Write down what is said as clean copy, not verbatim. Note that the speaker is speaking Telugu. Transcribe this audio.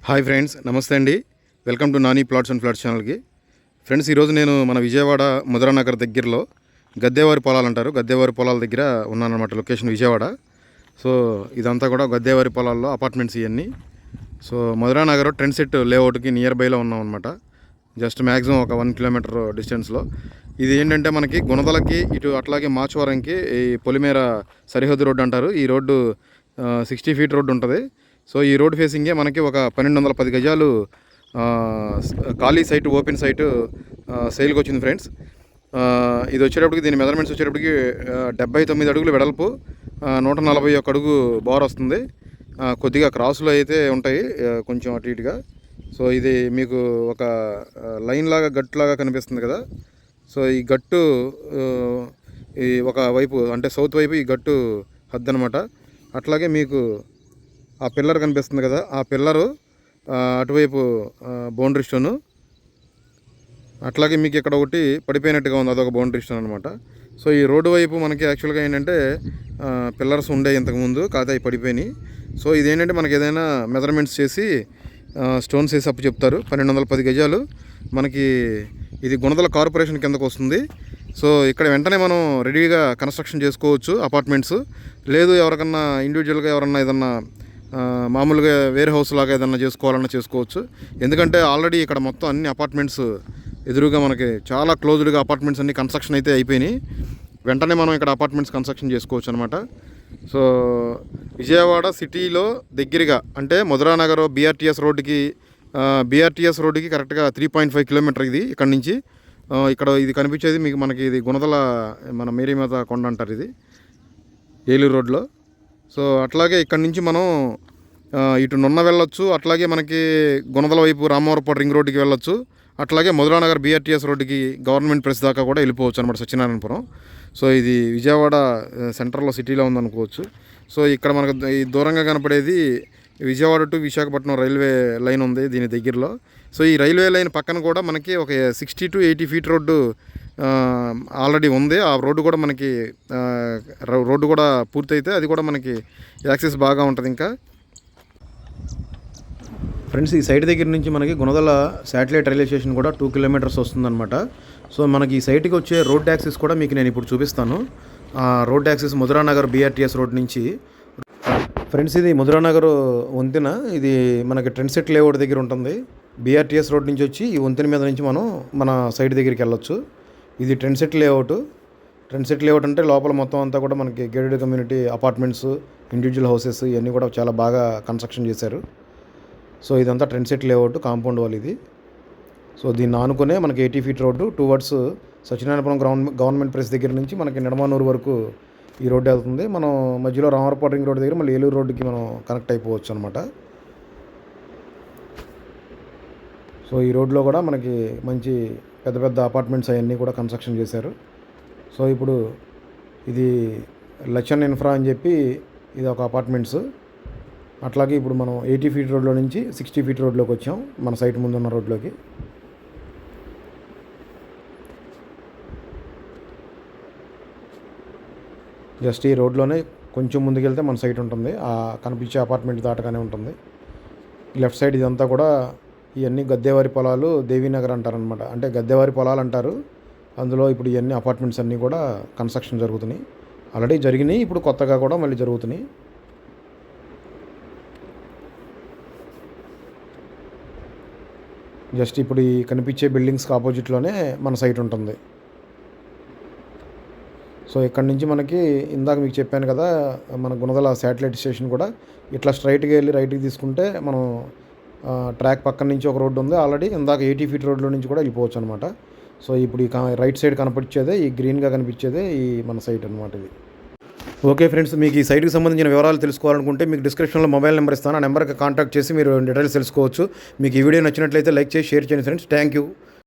హాయ్ ఫ్రెండ్స్, నమస్తే అండి. Welcome to Nani plots and flats ఛానల్కి. ఫ్రెండ్స్, ఈరోజు నేను మన విజయవాడ మధురానగర్ దగ్గరలో గద్దేవారి పొలాలు అంటారు, గద్దేవారి పొలాల దగ్గర ఉన్నానన్నమాట. లొకేషన్ విజయవాడ. సో ఇదంతా కూడా గద్దేవారి పొలాల్లో అపార్ట్మెంట్స్ ఇవన్నీ. సో మధురానగర్ ట్రెండ్ సెట్ లేఅవుట్కి నియర్ బైలో ఉన్నాం అనమాట. జస్ట్ మ్యాక్సిమం ఒక 1 కిలోమీటర్ డిస్టెన్స్లో. ఇది ఏంటంటే మనకి గుణదలకి ఇటు అట్లాగే మాచవరంకి ఈ పొలిమేర సరిహద్దు రోడ్డు అంటారు. ఈ రోడ్డు 60 ఫీట్ రోడ్డు ఉంటుంది. సో ఈ రోడ్ ఫేసింగే మనకి ఒక 1210 గజాలు ఖాళీ సైటు, ఓపెన్ సైటు సేల్కి వచ్చింది ఫ్రెండ్స్. ఇది వచ్చేటప్పటికి దీని మెజర్మెంట్స్ వచ్చేటప్పటికి 79 అడుగులు వెడల్పు, 141 అడుగు బోర్ వస్తుంది. కొద్దిగా క్రాసులు అయితే ఉంటాయి కొంచెం అటు ఇటుగా. సో ఇది మీకు ఒక లైన్ లాగా గట్టులాగా కనిపిస్తుంది కదా. సో ఈ గట్టు ఈ ఒక వైపు అంటే సౌత్ వైపు ఈ గట్టు హద్దు అనమాట. అట్లాగే మీకు ఆ పిల్లర్ కనిపిస్తుంది కదా, ఆ పిల్లరు అటువైపు బౌండరీ స్టోను. అట్లాగే మీకు ఇక్కడ ఒకటి పడిపోయినట్టుగా ఉంది, అదొక బౌండరీ స్టోన్ అనమాట. సో ఈ రోడ్డు వైపు మనకి యాక్చువల్గా ఏంటంటే పిల్లర్స్ ఉండే ఇంతకుముందు, కాకపోతే అవి పడిపోయినాయి. సో ఇదేంటంటే మనకి ఏదైనా మెజర్మెంట్స్ చేసి స్టోన్స్ వేసి అప్పు చెప్తారు. 1210 గజాలు మనకి. ఇది గుణదల కార్పొరేషన్ కిందకు వస్తుంది. సో ఇక్కడ వెంటనే మనం రెడీగా కన్స్ట్రక్షన్ చేసుకోవచ్చు అపార్ట్మెంట్స్. లేదు ఎవరికన్నా ఇండివిజువల్గా ఎవరన్నా ఏదన్నా మామూలుగా వేర్ హౌస్ లాగా ఏదన్నా చేసుకోవాలన్నా చేసుకోవచ్చు. ఎందుకంటే ఆల్రెడీ ఇక్కడ మొత్తం అన్ని అపార్ట్మెంట్స్ ఎదురుగా మనకి చాలా క్లోజ్డ్గా అపార్ట్మెంట్స్ అన్ని కన్స్ట్రక్షన్ అయితే అయిపోయినాయి. వెంటనే మనం ఇక్కడ అపార్ట్మెంట్స్ కన్స్ట్రక్షన్ చేసుకోవచ్చు అనమాట. సో విజయవాడ సిటీలో దగ్గరగా అంటే మధురానగర్ బీఆర్టీఎస్ రోడ్డుకి కరెక్ట్గా 3.5 కిలోమీటర్ ఇది ఇక్కడ నుంచి. ఇక్కడ ఇది కనిపించేది మీకు మనకి ఇది గుణదల మన మేరీమాత కొండ అంటారు, ఇది ఏలూరు రోడ్లో. సో అట్లాగే ఇక్కడ నుంచి మనం ఇటు నున్న వెళ్ళొచ్చు. అట్లాగే మనకి గుణదల వైపు రామవరపాడు రింగ్ రోడ్డుకి వెళ్ళొచ్చు. అట్లాగే మధురానగర్ బీఆర్టీఎస్ రోడ్డుకి గవర్నమెంట్ ప్రెస్ దాకా కూడా వెళ్ళిపోవచ్చు అనమాట, సత్యనారాయణపురం. సో ఇది విజయవాడ సెంటర్లో సిటీలో ఉందనుకోవచ్చు. సో ఇక్కడ మనకు ఈ దూరంగా కనపడేది Vijayawada to Visakhapatnam railway line ఉంది దీని దగ్గరలో. సో ఈ రైల్వే లైన్ పక్కన కూడా మనకి ఒక 60 to 80 ఫీట్ రోడ్డు ఆల్రెడీ ఉంది. ఆ రోడ్డు కూడా మనకి రోడ్డు కూడా పూర్తయితే అది కూడా మనకి యాక్సెస్ బాగా ఉంటుంది. ఇంకా ఫ్రెండ్స్, ఈ సైట్ దగ్గర నుంచి మనకి గుణదల శాటిలైట్ రైల్వే స్టేషన్ కూడా 2 కిలోమీటర్స్ వస్తుందన్నమాట. సో మనకి ఈ సైట్కి వచ్చే రోడ్ యాక్సెస్ కూడా మీకు నేను ఇప్పుడు చూపిస్తాను. Road access Madhuranagar BRTS road నుంచి. ఫ్రెండ్స్, ఇది మధురానగర్ వంతెన. ఇది మనకి ట్రెండ్ సెట్ లేఅవుట్ దగ్గర ఉంటుంది. బీఆర్టీఎస్ రోడ్ నుంచి వచ్చి ఈ వంతెన మీద నుంచి మనం మన సైట్ దగ్గరికి వెళ్ళొచ్చు. ఇది trend set layout. Trend set layout అంటే లోపల మొత్తం అంతా కూడా మనకి gated community apartments, individual houses ఇవన్నీ కూడా చాలా బాగా కన్స్ట్రక్షన్ చేశారు. సో ఇదంతా trend set layout compound wall ఇది. సో దీన్ని ఆనుకునే మనకి 80 feet road towards Satyanarayanapuram government press దగ్గర నుంచి మనకి నిడమానూరు వరకు ఈ రోడ్డు వెళ్తుంది. మనం మధ్యలో రామవరపాడు రింగ్ రోడ్ దగ్గర మళ్ళీ ఏలూరు రోడ్డుకి మనం కనెక్ట్ అయిపోవచ్చు అనమాట. సో ఈ రోడ్లో కూడా మనకి మంచి పెద్ద పెద్ద అపార్ట్మెంట్స్ అవన్నీ కూడా కన్స్ట్రక్షన్ చేశారు. సో ఇప్పుడు ఇది లచ్చన్ ఇన్ఫ్రా అని చెప్పి ఇది ఒక అపార్ట్మెంట్స్. అట్లాగే ఇప్పుడు మనం 80 ఫీట్ రోడ్లో నుంచి 60 ఫీట్ రోడ్లోకి వచ్చాం, మన సైట్ ముందున్న రోడ్లోకి. జస్ట్ ఈ రోడ్లోనే కొంచెం ముందుకెళ్తే మన సైట్ ఉంటుంది. ఆ కనిపించే అపార్ట్మెంట్ దాటగానే ఉంటుంది. లెఫ్ట్ సైడ్ ఇదంతా కూడా ఇవన్నీ గద్దేవారి పొలాలు, దేవీనగర్ అంటారనమాట. అంటే గద్దేవారి పొలాలు అంటారు. అందులో ఇప్పుడు ఇవన్నీ అపార్ట్మెంట్స్ అన్నీ కూడా కన్స్ట్రక్షన్ జరుగుతున్నాయి. ఆల్రెడీ జరిగినాయి, ఇప్పుడు కొత్తగా కూడా మళ్ళీ జరుగుతున్నాయి. జస్ట్ ఇప్పుడు ఈ కనిపించే బిల్డింగ్స్కి ఆపోజిట్లోనే మన సైట్ ఉంటుంది. సో ఇక్కడ నుంచి మనకి ఇందాక మీకు చెప్పాను కదా, మన గుణదల శాటిలైట్ స్టేషన్ కూడా ఇట్లా స్ట్రైట్గా వెళ్ళి రైట్కి తీసుకుంటే మనం ట్రాక్ పక్కన నుంచి ఒక రోడ్డు ఉంది ఆల్రెడీ. ఇందాక 80 ఫీట్ రోడ్లో నుంచి కూడా వెళ్ళిపోవచ్చు అనమాట. సో ఇప్పుడు ఈ రైట్ సైడ్ కనిపించేదే, ఈ గ్రీన్గా కనిపించేదే ఈ మన సైట్ అనమాట ఇది. ఓకే ఫ్రెండ్స్, మీకు ఈ సైట్కి సంబంధించిన వివరాలు తెలుసుకోవాలనుకుంటే మీకు డిస్క్రిప్షన్లో మొబైల్ నెంబర్ ఇస్తాను. ఆ నెంబర్కి కాంటాక్ట్ చేసి మీరు డీటెయిల్స్ తెలుసుకోవచ్చు. మీకు ఈ వీడియో నచ్చినట్లయితే లైక్ చేసి షేర్ చేయండి ఫ్రెండ్స్. Thank you.